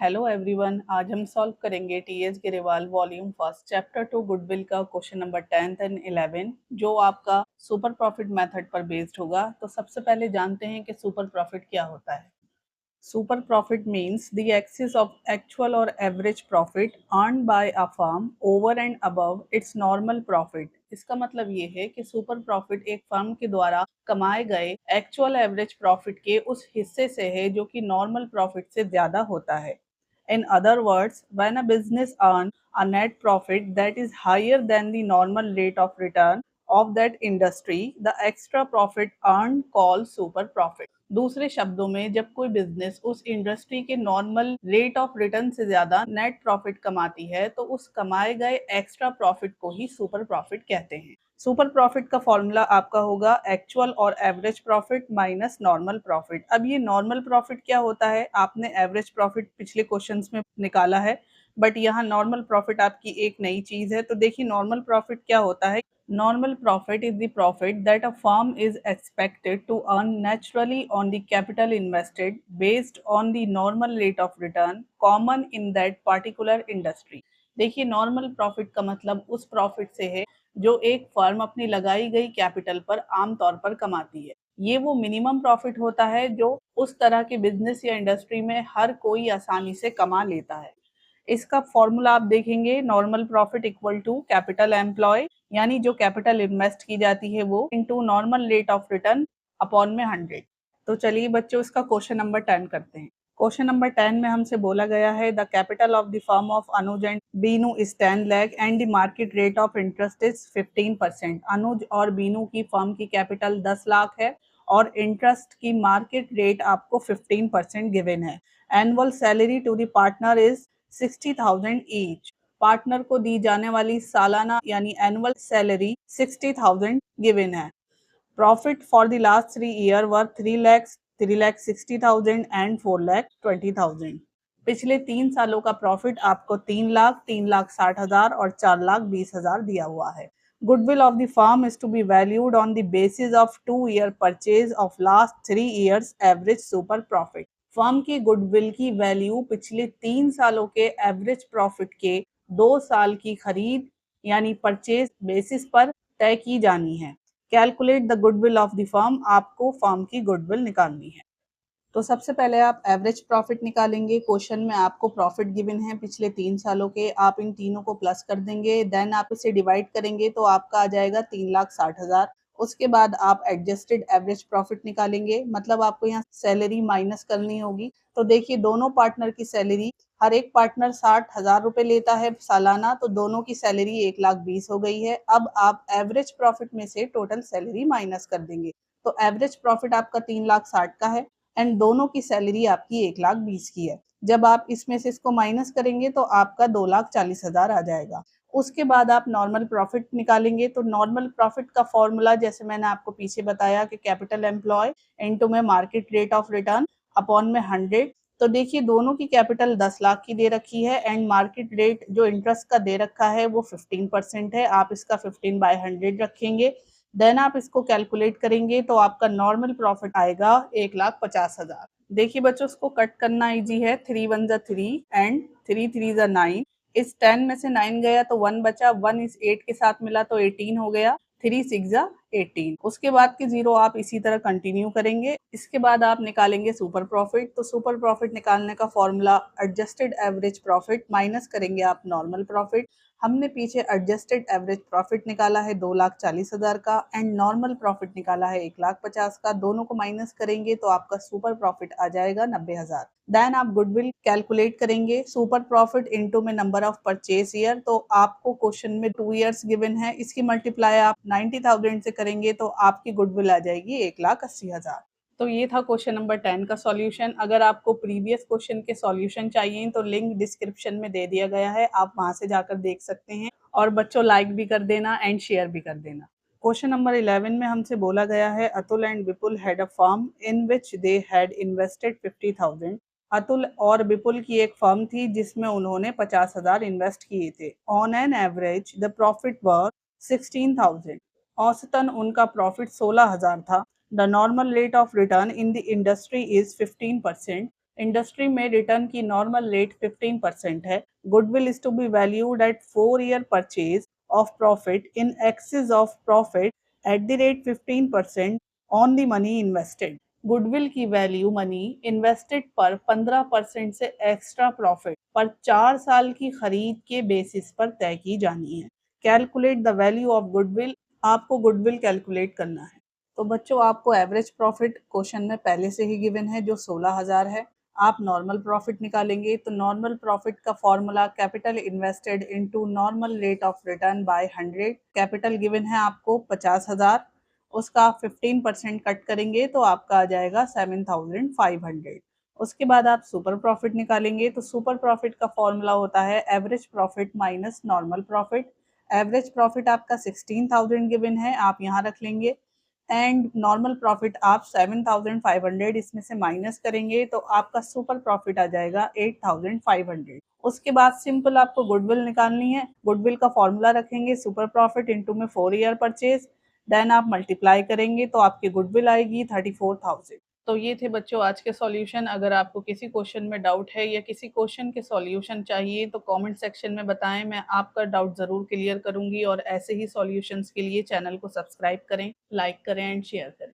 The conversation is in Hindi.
हेलो एवरीवन, आज हम सॉल्व करेंगे TS Grewal volume first chapter 2 goodwill का क्वेश्चन नंबर 10 एंड 11 जो आपका सुपर प्रॉफिट मेथड पर बेस्ड होगा। तो सबसे पहले जानते हैं कि सुपर प्रॉफिट क्या होता है। Super profit means the excess of actual or average profit earned by a firm over and above its normal profit। इसका मतलब ये है कि सुपर प्रॉफिट एक फर्म के द्वारा कमाए गए एक्चुअल एवरेज प्रॉफिट के उस हिस्से से है जो कि नॉर्मल प्रॉफिट से ज्यादा होता है। In other words, when a business earns a net profit that is higher than the normal rate of return of that industry, the extra profit earned called super profit। दूसरे शब्दों में जब कोई बिजनेस उस इंडस्ट्री के नॉर्मल रेट ऑफ रिटर्न से ज्यादा नेट प्रॉफिट कमाती है तो उस कमाए गए एक्स्ट्रा प्रॉफिट को ही सुपर प्रॉफिट कहते हैं। सुपर प्रॉफिट का फॉर्मूला आपका होगा एक्चुअल और average profit minus normal profit. अब ये नॉर्मल प्रॉफिट क्या होता है, आपने एवरेज प्रॉफिट पिछले क्वेश्चंस में निकाला है, बट यहाँ नॉर्मल प्रॉफिट आपकी एक नई चीज है। तो देखिए नॉर्मल प्रॉफिट क्या होता है। Normal profit is the profit that a firm is expected to earn naturally on the capital invested based on the normal rate of return common in that particular industry। देखिए नॉर्मल प्रॉफिट का मतलब उस प्रॉफिट से है जो एक फर्म अपनी लगाई गई कैपिटल पर आमतौर पर कमाती है। ये वो मिनिमम प्रॉफिट होता है जो उस तरह के बिजनेस या इंडस्ट्री में हर कोई आसानी से कमा लेता है। इसका फॉर्मूला आप देखेंगे, normal profit equal to capital employ, यानी जो कैपिटल इन्वेस्ट की जाती है वो, into normal rate of return upon में 100। तो चलिए बच्चों इसका क्वेश्चन नंबर 10 करते हैं। क्वेश्चन नंबर 10 में हमसे बोला गया है the capital of the firm of Anuj and Binu is 10 lakh and the market rate of interest is 15%। अनुज और बीनू की फर्म की कैपिटल 10 लाख है और इंटरेस्ट की मार्केट रेट आपको 15% गिवन है। Annual salary to the partner is 60,000 each. Partner को दी जाने वाली सालाना यानी एनुअल सैलरी 60,000 गिवन है। Profit for the last 3 year were 3 lakh, 3,60,000 and 4,20,000। पिछले 3 सालों का प्रॉफिट आपको 3 लाख, 3,60,000 और 4,20,000 दिया हुआ है। Goodwill of the firm is to be valued on the basis of 2 year purchase of last 3 years average super profit. Firm की गुडविल की वैल्यू पिछले 3 सालों के एवरेज प्रॉफिट के 2 साल की खरीद यानी परचेज बेसिस पर तय की जानी है। Calculate the goodwill of the firm, आपको फर्म की गुडविल निकालनी है। तो सबसे पहले आप एवरेज प्रॉफिट निकालेंगे। क्वेश्चन में आपको प्रॉफिट गिवन है पिछले 3 सालों के, आप इन तीनों को प्लस कर देंगे, देन आप इसे डिवाइड करेंगे तो आपका आ जाएगा 3,60,000। उसके बाद आप एडजस्टेड एवरेज प्रॉफिट निकालेंगे, मतलब आपको यहाँ सैलरी माइनस करनी होगी। तो देखिए दोनों पार्टनर की सैलरी, हर एक पार्टनर 60,000 रुपए लेता है सालाना, तो दोनों की सैलरी 1,20,000 हो गई है। अब आप एवरेज प्रॉफिट में से टोटल सैलरी माइनस कर देंगे। तो एवरेज प्रॉफिट आपका 3,60,000 का है एंड दोनों की सैलरी आपकी 1,20,000 की है। जब आप इसमें से इसको माइनस करेंगे तो आपका 2,40,000 आ जाएगा। उसके बाद आप नॉर्मल प्रॉफिट निकालेंगे। तो नॉर्मल प्रॉफिट का फॉर्मूला जैसे मैंने आपको पीछे बताया कि कैपिटल एम्प्लॉय इनटू में market rate of return upon में 100। तो देखिए दोनों की कैपिटल 10 लाख की दे रखी है एंड मार्केट रेट जो इंटरेस्ट का दे रखा है वो 15% है। आप इसका 15/100 रखेंगे, देन आप इसको कैलकुलेट करेंगे तो आपका नॉर्मल प्रॉफिट आएगा 1,50,000। देखिए बच्चों इसको कट करना इजी है, 3 1 जा 3 एंड 3 3 जा 9। इस 10 में से 9 गया तो 1 बचा, 1 इस 8 के साथ मिला तो 18 हो गया, 3 6 जा 18। उसके बाद के जीरो आप इसी तरह कंटिन्यू करेंगे। इसके बाद आप निकालेंगे सुपर प्रॉफिट। तो सुपर प्रॉफिट निकालने का formula adjusted average profit minus करेंगे आप नॉर्मल प्रॉफिट। हमने पीछे एडजस्टेड एवरेज प्रॉफिट निकाला है 2,40,000 का एंड नॉर्मल प्रॉफिट निकाला है 1,50,000 का। दोनों को माइनस करेंगे तो आपका सुपर प्रॉफिट आ जाएगा 90,000। देन आप गुडविल कैलकुलेट करेंगे, सुपर प्रॉफिट इनटू में नंबर ऑफ परचेज ईयर। तो आपको क्वेश्चन में 2 ईयर्स गिवन है, इसकी मल्टीप्लाई आप 90,000 से करेंगे तो आपकी गुडविल आ जाएगी 1,80,000। तो ये था क्वेश्चन नंबर 10 का सॉल्यूशन। अगर आपको प्रीवियस क्वेश्चन के सॉल्यूशन चाहिए तो लिंक डिस्क्रिप्शन में दे दिया गया है, आप वहां से जाकर देख सकते हैं। और बच्चों लाइक भी कर देना एंड शेयर भी कर देना। क्वेश्चन नंबर 11 में हमसे बोला गया है Atul and Vipul had a firm in which they had invested 50,000। Atul और विपुल की एक फर्म थी जिसमें उन्होंने 50,000 इन्वेस्ट किए थे। On an average the profit were 16,000। औसतन उनका प्रॉफिट 16,000 था। The normal rate of return in the industry is 15%. Industry में रिटर्न की नॉर्मल रेट 15% है। Goodwill is to be valued at 4 year purchase of profit in excess of profit at the rate 15% on the money invested. Goodwill की वैल्यू मनी इन्वेस्टेड पर 15% से एक्स्ट्रा प्रॉफिट पर 4 साल की खरीद के बेसिस पर तय की जानी है। Calculate the value of goodwill, आपको गुडविल कैलकुलेट करना है। तो बच्चों आपको एवरेज प्रॉफिट क्वेश्चन में पहले से ही गिवन है जो 16,000 है। आप नॉर्मल प्रॉफिट निकालेंगे तो नॉर्मल प्रॉफिट का formula capital invested into normal rate of return by 100। Capital given है आपको 50,000, उसका आप 15% कट करेंगे तो आपका आ जाएगा 7,500। उसके बाद आप सुपर प्रॉफिट निकालेंगे तो सुपर प्रॉफिट का फॉर्मूला होता है average profit minus normal profit. Average profit आपका 16,000 गिवन है, आप यहाँ रख लेंगे एंड नॉर्मल प्रॉफिट आप 7,500 इसमें से माइनस करेंगे तो आपका सुपर प्रॉफिट आ जाएगा 8,500। उसके बाद सिंपल आपको गुडविल निकालनी है। गुडविल का फॉर्मूला रखेंगे सुपर प्रॉफिट इनटू में 4 year परचेज, देन आप मल्टीप्लाई करेंगे तो आपकी गुडविल आएगी 34,000। तो ये थे बच्चों आज के सॉल्यूशन। अगर आपको किसी क्वेश्चन में डाउट है या किसी क्वेश्चन के सॉल्यूशन चाहिए तो कमेंट सेक्शन में बताएं, मैं आपका डाउट ज़रूर क्लियर करूंगी। और ऐसे ही सॉल्यूशंस के लिए चैनल को सब्सक्राइब करें, लाइक करें एंड शेयर करें।